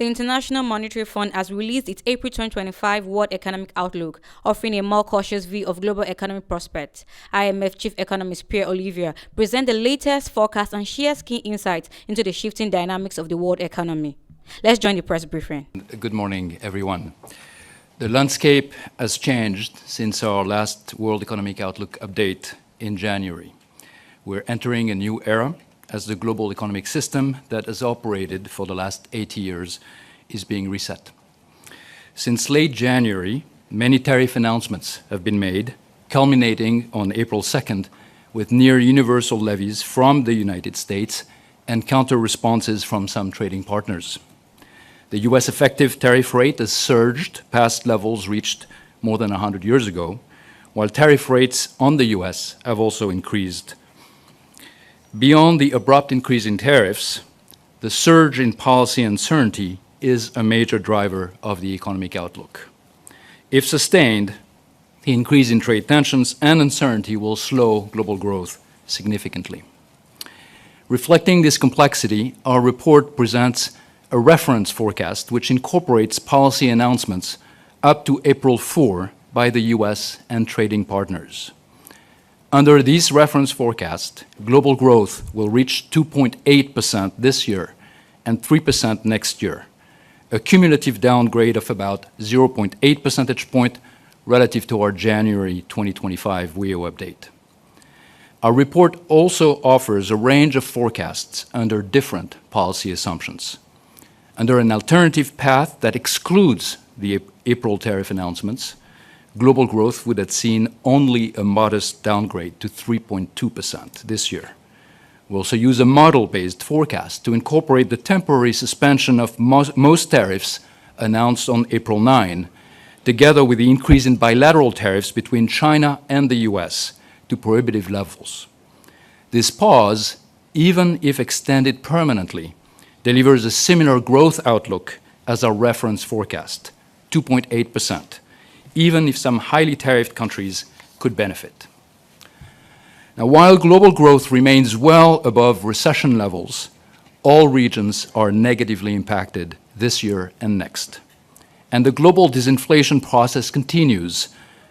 The International Monetary Fund has released its April 2025 World Economic Outlook, offering a more cautious view of global economic prospects. IMF Chief Economist Pierre Olivier presents the latest forecast and shares key insights into the shifting dynamics of the world economy. Let's join the press briefing. Good morning, everyone. The landscape has changed since our last World Economic Outlook update in January. We're entering a new era as the global economic system that has operated for the last 80 years is being reset. Since late January, many tariff announcements have been made, culminating on April 2nd with near universal levies from the United States and counter-responses from some trading partners. The US effective tariff rate has surged past levels reached more than 100 years ago, while tariff rates on the US have also increased. Beyond the abrupt increase in tariffs, the surge in policy uncertainty is a major driver of the economic outlook. If sustained, the increase in trade tensions and uncertainty will slow global growth significantly. Reflecting this complexity, our report presents a reference forecast which incorporates policy announcements up to April 4 by the US and trading partners. Under these reference forecasts, global growth will reach 2.8% this year and 3% next year, a cumulative downgrade of about 0.8 percentage point relative to our January 2025 WEO update. Our report also offers a range of forecasts under different policy assumptions. Under an alternative path that excludes the April tariff announcements, global growth would have seen only a modest downgrade to 3.2% this year. We also use a model-based forecast to incorporate the temporary suspension of most tariffs announced on April 9, together with the increase in bilateral tariffs between China and the US to prohibitive levels. This pause, even if extended permanently, delivers a similar growth outlook as our reference forecast, 2.8%. Even if some highly tariffed countries could benefit. Now, while global growth remains well above recession levels, all regions are negatively impacted this year and next. And the global disinflation process continues,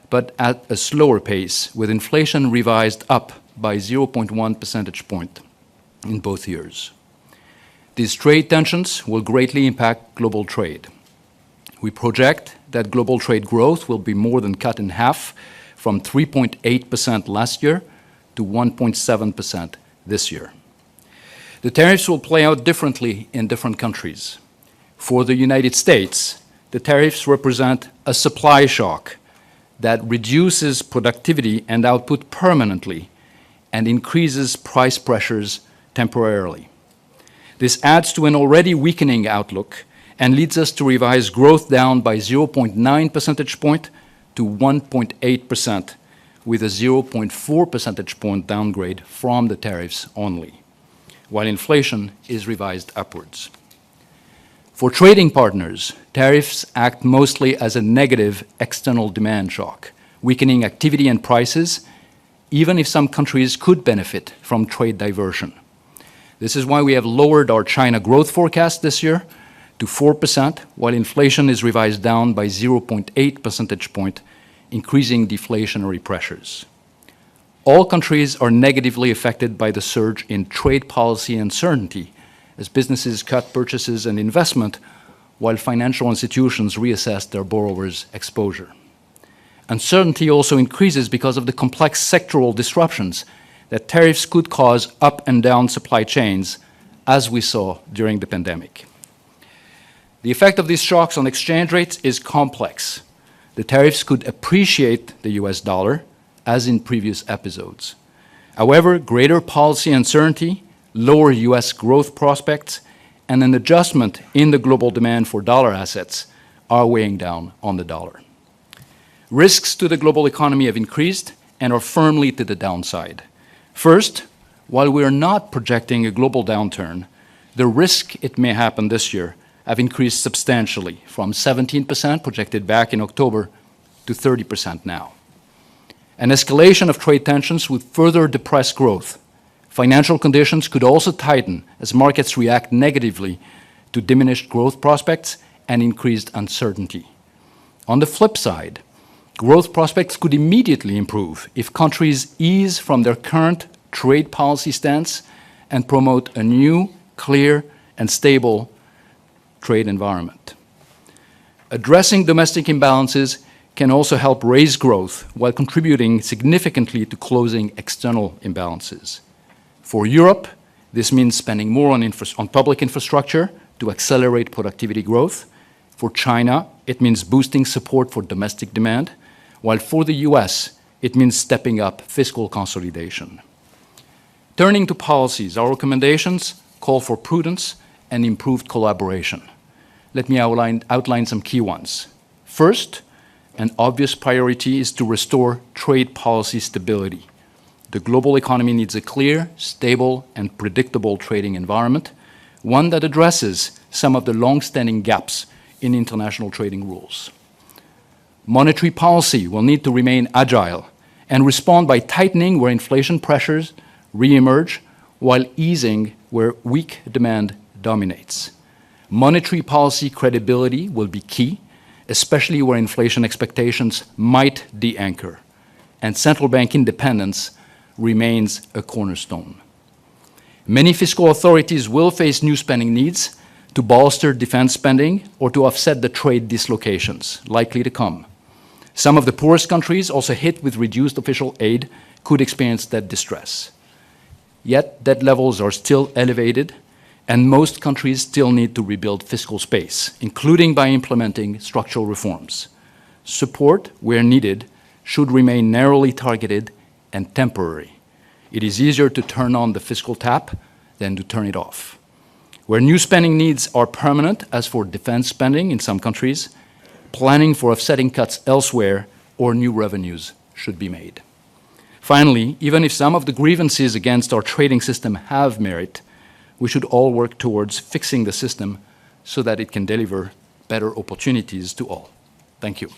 but at a slower pace, with inflation revised up by 0.1 percentage point in both years. These trade tensions will greatly impact global trade. We project that global trade growth will be more than cut in half from 3.8% last year to 1.7% this year. The tariffs will play out differently in different countries. For the United States, the tariffs represent a supply shock that reduces productivity and output permanently and increases price pressures temporarily. This adds to an already weakening outlook and leads us to revise growth down by 0.9 percentage point to 1.8%, with a 0.4 percentage point downgrade from the tariffs only, while inflation is revised upwards. For trading partners, tariffs act mostly as a negative external demand shock, weakening activity and prices, even if some countries could benefit from trade diversion. This is why we have lowered our China growth forecast this year to 4%, while inflation is revised down by 0.8 percentage point, increasing deflationary pressures. All countries are negatively affected by the surge in trade policy uncertainty as businesses cut purchases and investment, while financial institutions reassess their borrowers' exposure. Uncertainty also increases because of the complex sectoral disruptions that tariffs could cause up and down supply chains, as we saw during the pandemic. The effect of these shocks on exchange rates is complex. The tariffs could appreciate the US dollar, as in previous episodes. However, greater policy uncertainty, lower US growth prospects, and an adjustment in the global demand for dollar assets are weighing down on the dollar. Risks to the global economy have increased and are firmly to the downside. First, while we are not projecting a global downturn, the risk it may happen this year have increased substantially from 17% projected back in October to 30% now. An escalation of trade tensions would further depress growth. Financial conditions could also tighten as markets react negatively to diminished growth prospects and increased uncertainty. On the flip side, growth prospects could immediately improve if countries ease from their current trade policy stance and promote a new, clear, and stable trade environment. Addressing domestic imbalances can also help raise growth while contributing significantly to closing external imbalances. For Europe, this means spending more on public infrastructure to accelerate productivity growth. For China, it means boosting support for domestic demand, while for the US, it means stepping up fiscal consolidation. Turning to policies, our recommendations call for prudence and improved collaboration. Let me outline some key ones. First, an obvious priority is to restore trade policy stability. The global economy needs a clear, stable, and predictable trading environment, one that addresses some of the long-standing gaps in international trading rules. Monetary policy will need to remain agile and respond by tightening where inflation pressures re-emerge while easing where weak demand dominates. Monetary policy credibility will be key, especially where inflation expectations might de-anchor, and central bank independence remains a cornerstone. Many fiscal authorities will face new spending needs to bolster defense spending or to offset the trade dislocations likely to come. Some of the poorest countries, also hit with reduced official aid, could experience that distress. Yet debt levels are still elevated, and most countries still need to rebuild fiscal space, including by implementing structural reforms. Support, where needed, should remain narrowly targeted and temporary. It is easier to turn on the fiscal tap than to turn it off. Where new spending needs are permanent, as for defense spending in some countries, planning for offsetting cuts elsewhere or new revenues should be made. Finally, even if some of the grievances against our trading system have merit, we should all work towards fixing the system so that it can deliver better opportunities to all. Thank you.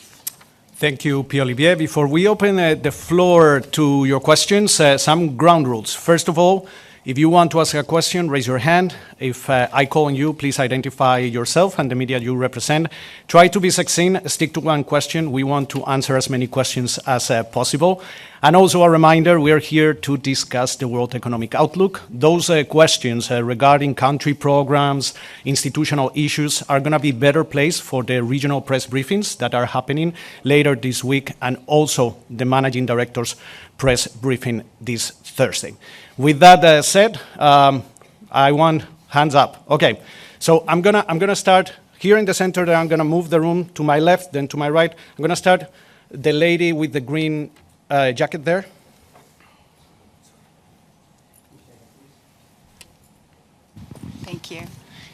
Thank you, Pierre-Olivier. Before we open the floor to your questions, some ground rules. First of all, if you want to ask a question, raise your hand. If I call on you, please identify yourself and the media you represent. Try to be succinct, stick to one question. We want to answer as many questions as possible. And also a reminder, we are here to discuss the World Economic Outlook. Those questions regarding country programs, institutional issues are going to be better placed for the regional press briefings that are happening later this week, and also the managing director's press briefing this Thursday. With that said, I want hands up. Okay, so I'm gonna start here in the center. Then I'm gonna move the room to my left, then to my right. I'm gonna start the lady with the green jacket there. Thank you.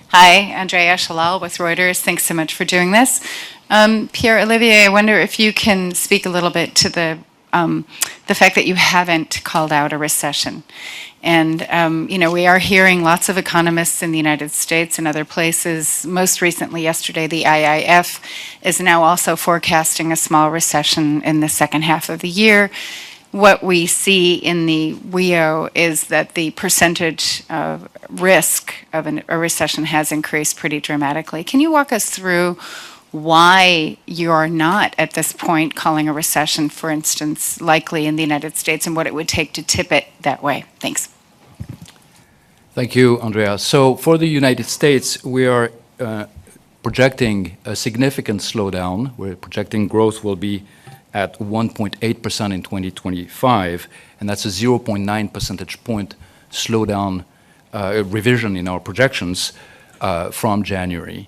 Hi, Andrea Shalal with Reuters. Thanks so much for doing this. Pierre-Olivier, I wonder if you can speak a little bit to the fact that you haven't called out a recession. And, we are hearing lots of economists in the United States and other places. Most recently, yesterday, the IMF is now also forecasting a small recession in the second half of the year. What we see in the WEO is that the percentage of risk of a recession has increased pretty dramatically. Can you walk us through why you are not at this point calling a recession, for instance, likely in the United States, and what it would take to tip it that way? Thanks. Thank you, Andrea. So for the United States, we are projecting a significant slowdown. We're projecting growth will be at 1.8% in 2025, and that's a 0.9 percentage point slowdown revision in our projections from January.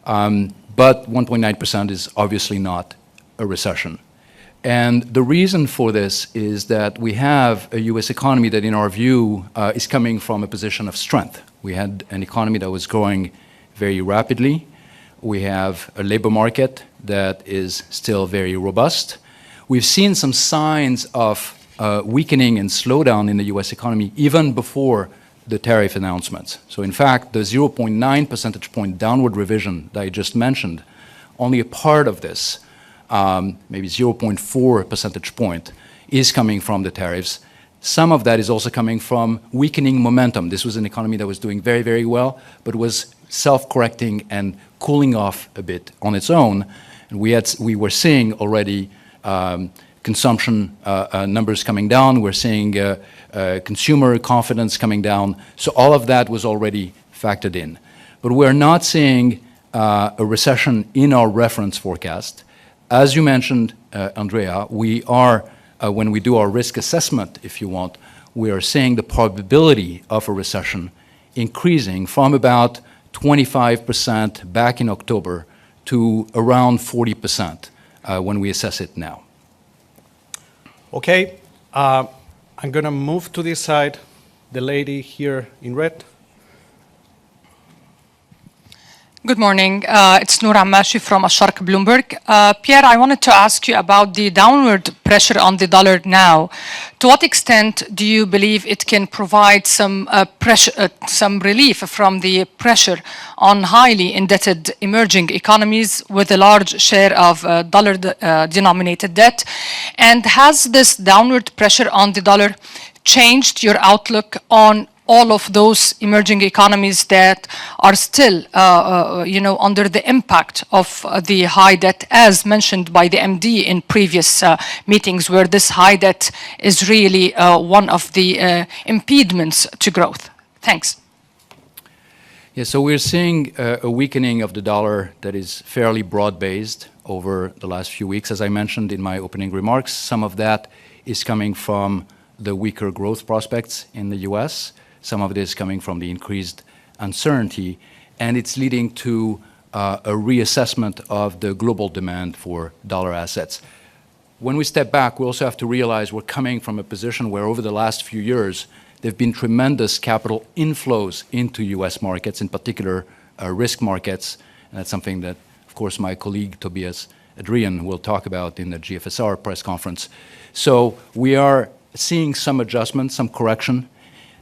But 1.9% is obviously not a recession. And the reason for this is that we have a US economy that, in our view, is coming from a position of strength. We had an economy that was growing very rapidly. We have a labor market that is still very robust. We've seen some signs of weakening and slowdown in the US economy even before the tariff announcements. So in fact, the 0.9 percentage point downward revision that I just mentioned, only a part of this, maybe 0.4 percentage point, is coming from the tariffs. Some of that is also coming from weakening momentum. This was an economy that was doing very, very well, but was self-correcting and cooling off a bit on its own. And we were seeing already consumption numbers coming down. We're seeing consumer confidence coming down. So all of that was already factored in. But we're not seeing a recession in our reference forecast. As you mentioned, Andrea, we are, when we do our risk assessment, if you want, we are seeing the probability of a recession increasing from about 25% back in October to around 40% when we assess it now. Okay, I'm going to move to this side. The lady here in red. Good morning. It's Noor Ammashi from Asharq Bloomberg. Pierre, I wanted to ask you about the downward pressure on the dollar now. To what extent do you believe it can provide some some relief from the pressure on highly indebted emerging economies with a large share of dollar-denominated debt? And has this downward pressure on the dollar changed your outlook on all of those emerging economies that are still, under the impact of the high debt, as mentioned by the MD in previous meetings, where this high debt is really one of the impediments to growth? Thanks. Yeah, so we're seeing a weakening of the dollar that is fairly broad-based over the last few weeks. As I mentioned in my opening remarks, some of that is coming from the weaker growth prospects in the US. Some of it is coming from the increased uncertainty, and it's leading to a reassessment of the global demand for dollar assets. When we step back, we also have to realize we're coming from a position where over the last few years, there have been tremendous capital inflows into US markets, in particular risk markets. And that's something that, of course, my colleague Tobias Adrian will talk about in the GFSR press conference. So we are seeing some adjustment, some correction.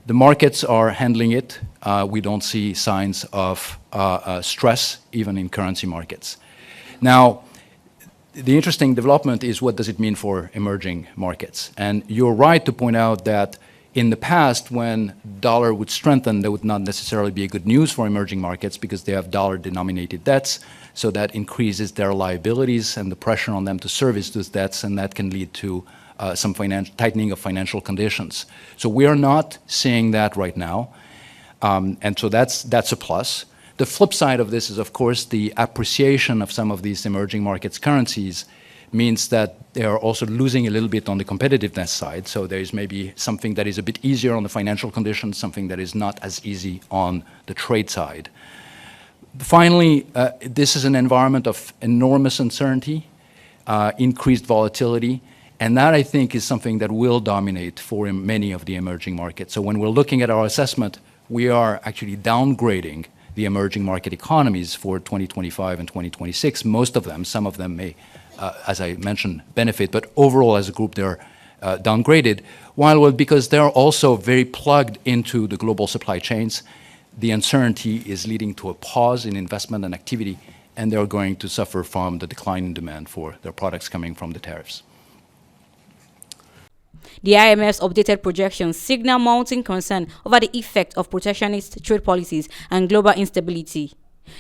The markets are handling it. We don't see signs of stress, even in currency markets. Now, the interesting development is, what does it mean for emerging markets? And you're right to point out that in the past, when dollar would strengthen, that would not necessarily be a good news for emerging markets because they have dollar-denominated debts, so that increases their liabilities and the pressure on them to service those debts, and that can lead to some tightening of financial conditions. So we are not seeing that right now, and so that's a plus. The flip side of this is, of course, the appreciation of some of these emerging markets' currencies means that they are also losing a little bit on the competitiveness side. So there is maybe something that is a bit easier on the financial conditions, something that is not as easy on the trade side. Finally, this is an environment of enormous uncertainty, increased volatility, and that, I think, is something that will dominate for many of the emerging markets. So when we're looking at our assessment, we are actually downgrading the emerging market economies for 2025 and 2026. Most of them, some of them may, as I mentioned, benefit, but overall as a group they're downgraded, because they're also very plugged into the global supply chains. The uncertainty is leading to a pause in investment and activity, and they're going to suffer from the decline in demand for their products coming from the tariffs. The IMF's updated projections signal mounting concern over the effect of protectionist trade policies and global instability.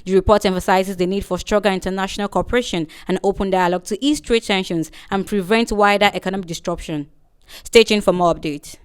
The report emphasizes the need for stronger international cooperation and open dialogue to ease trade tensions and prevent wider economic disruption. Stay tuned for more updates.